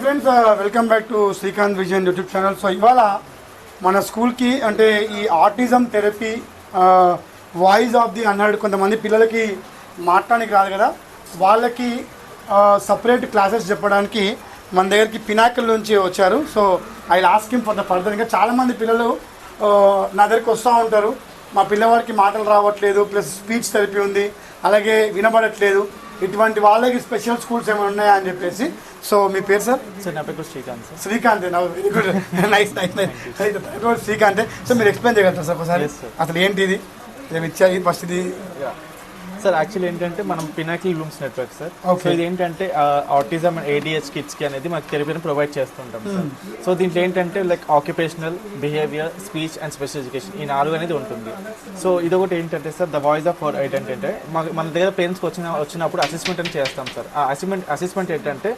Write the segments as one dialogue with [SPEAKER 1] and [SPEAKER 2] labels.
[SPEAKER 1] Friends welcome back to Srikanth Vijayan YouTube channel. So ఇవాళ మన స్కూల్కి అంటే ఈ autism therapy voice of the అన్నాడు కొంతమంది పిల్లలకి మాట్లాడడానికి రాదు కదా, వాళ్ళకి సపరేట్ క్లాసెస్ చెప్పడానికి మన దగ్గరికి పినాకిల్ నుంచి వచ్చారు. So I ask him for the further. ఇంకా చాలామంది పిల్లలు నా దగ్గరికి వస్తూ ఉంటారు, మా పిల్లవాడికి మాటలు రావట్లేదు, ప్లస్ స్పీచ్ థెరపీ ఉంది, అలాగే వినబడట్లేదు, ఇటువంటి వాళ్ళకి స్పెషల్ స్కూల్స్ ఏమైనా ఉన్నాయా అని చెప్పేసి. సో మీ పేరు సార్?
[SPEAKER 2] సార్ నా పేరు Srikanth.
[SPEAKER 1] Srikanth, very good, nice Srikanth. So మీరు ఎక్స్ప్లెయిన్ చేయగలుగుతారు సార్ ఒకసారి అసలు ఏంటి ఇది ఇచ్చాయి ఫస్ట్ ఇది?
[SPEAKER 2] సార్ యాక్చువల్లీ ఏంటంటే మనం Pinnacle rooms network sir. So ఇది ఏంటంటే ఆటిజం అండ్ ADHD కిడ్స్కి అనేది మనకి థెరపీని ప్రొవైడ్ చేస్తుంటాం సార్. సో దీంట్లో ఏంటంటే like occupational, behaviour, speech and special education ఈ 4 అనేది ఉంటుంది. సో ఇదొకటి ఏంటంటే sir the voice of our ఏంటంటే మన దగ్గర పేరెంట్స్కి వచ్చినప్పుడు అసెస్మెంట్ అని చేస్తాం సార్. ఆ అసెస్మెంట్ ఏంటంటే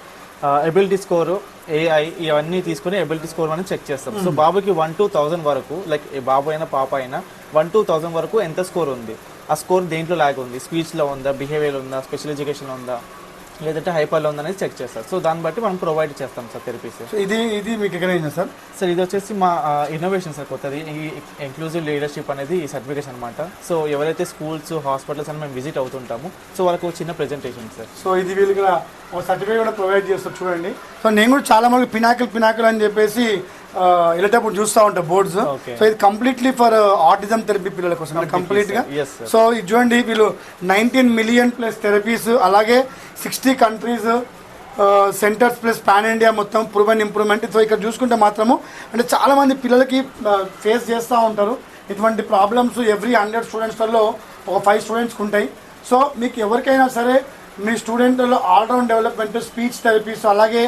[SPEAKER 2] ఎబిలిటీ స్కోరు, AI ఇవన్నీ తీసుకుని ఎబిలిటీ స్కోర్ అని చెక్ చేస్తాం. సో బాబుకి 1 to 1000 వరకు, లైక్ బాబు అయినా పాప అయినా 1 to 1000 వరకు ఎంత స్కోర్ ఉంది, ఆ స్కోర్ దేంట్లో లాగ్ ఉంది, స్పీచ్లో ఉందా, బిహేవియర్ ఉందా, స్పెషల్ ఎడ్యుకేషన్లో ఉందా, లేదంటే హైపర్లో ఉందనేది చెక్ చేస్తారు. సో దాన్ని బట్టి మనం ప్రొవైడ్ చేస్తాం సార్ థెరపీస్.
[SPEAKER 1] సో ఇది మీకు ఎక్కడ అయిందా సార్?
[SPEAKER 2] సార్ ఇది వచ్చేసి మా ఇన్నోవేషన్ సార్, కొత్తది ఈ ఇంక్లూజివ్ లీడర్షిప్ అనేది ఈ సర్టిఫికేషన్ అనమాట. సో ఎవరైతే స్కూల్స్, హాస్పిటల్స్ అని మేము విజిట్ అవుతుంటాము, సో వాళ్ళకు చిన్న ప్రెజెంటేషన్ సార్.
[SPEAKER 1] సో ఇది వీళ్ళకి ఒక సర్టిఫికేట్ కూడా ప్రొవైడ్ చేస్తారు చూడండి. సో నేను కూడా చాలా మంది పినాకిల్ అని చెప్పేసి వెళ్ళేటప్పుడు చూస్తూ ఉంటాను బోర్డ్స్. సో ఇది కంప్లీట్లీ ఫర్ ఆటిజం థెరపీ పిల్లల కోసం కంప్లీట్ గా. సో ఇది చూడండి, వీళ్ళు 19 మిలియన్ ప్లస్ థెరపీస్, అలాగే 60 countries centres plus pan India మొత్తం ప్రూవెన్ ఇంప్రూవ్మెంట్. సో ఇక్కడ చూసుకుంటే మాత్రము అంటే చాలా మంది పిల్లలకి ఫేస్ చేస్తూ ఉంటారు ఇటువంటి ప్రాబ్లమ్స్. ఎవ్రీ 100 స్టూడెంట్స్లలో ఒక 5 స్టూడెంట్స్కి ఉంటాయి. సో మీకు ఎవరికైనా సరే మీ స్టూడెంట్లలో ఆల్రౌండ్ డెవలప్మెంట్, స్పీచ్ థెరపీస్, అలాగే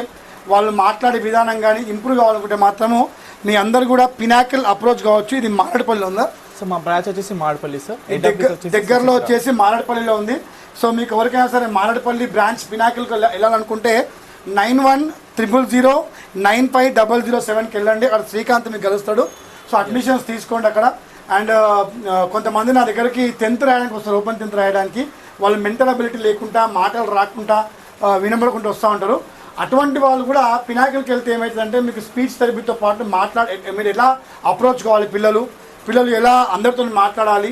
[SPEAKER 1] వాళ్ళు మాట్లాడే విధానం కానీ ఇంప్రూవ్ కావాలనుకుంటే మాత్రము మీ అందరు కూడా పినాకిల్ అప్రోచ్ కావచ్చు. ఇది మారేడుపల్లిలో ఉందా?
[SPEAKER 2] సో మా బ్రాంచ్ వచ్చేసి మారేడుపల్లి సార్,
[SPEAKER 1] దగ్గరలో వచ్చేసి మారేడుపల్లిలో ఉంది. సో మీకు ఎవరికైనా సరే మారేడుపల్లి బ్రాంచ్ పినాకిల్కి వెళ్ళాలనుకుంటే 9100095007కి వెళ్ళండి. అక్కడ శ్రీకాంత్ మీకు కలుస్తాడు. సో అడ్మిషన్స్ తీసుకోండి అక్కడ. అండ్ కొంతమంది నా దగ్గరికి 10th రాయడానికి వస్తారు, ఓపెన్ 10th రాయడానికి. వాళ్ళు మెంటల్ అబిలిటీ లేకుండా, మాటలు రాకుండా, వినబడకుండా వస్తూ ఉంటారు. అటువంటి వాళ్ళు కూడా పినాకిల్కి వెళ్తే ఏమవుతుందంటే మీకు స్పీచ్ థెరపీతో పాటు మీరు ఎలా అప్రోచ్ కావాలి, పిల్లలు ఎలా అందరితో మాట్లాడాలి,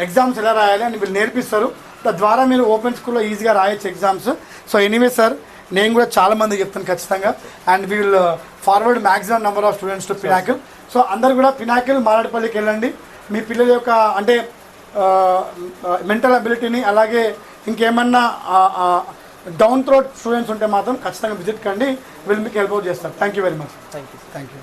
[SPEAKER 1] ఎగ్జామ్స్ ఎలా రాయాలి అని వీళ్ళు నేర్పిస్తారు. తద్వారా మీరు ఓపెన్ స్కూల్లో ఈజీగా రాయొచ్చు ఎగ్జామ్స్. సో ఎనీవే సార్, నేను కూడా చాలా మందికి చెప్తాను ఖచ్చితంగా. And we'll forward maximum number of students to Pinnacle. So అందరు కూడా పినాకిల్ మారేడుపల్లికి వెళ్ళండి. మీ పిల్లల యొక్క అంటే మెంటల్ అబిలిటీని, అలాగే ఇంకేమన్నా డౌన్ థ్రోట్ స్టూడెంట్స్ ఉంటే మాత్రం ఖచ్చితంగా విజిట్ కండి. వీళ్ళు మీకు హెల్ప్ అవుట్ చేస్తారు. Thank you very much.
[SPEAKER 2] Thank you.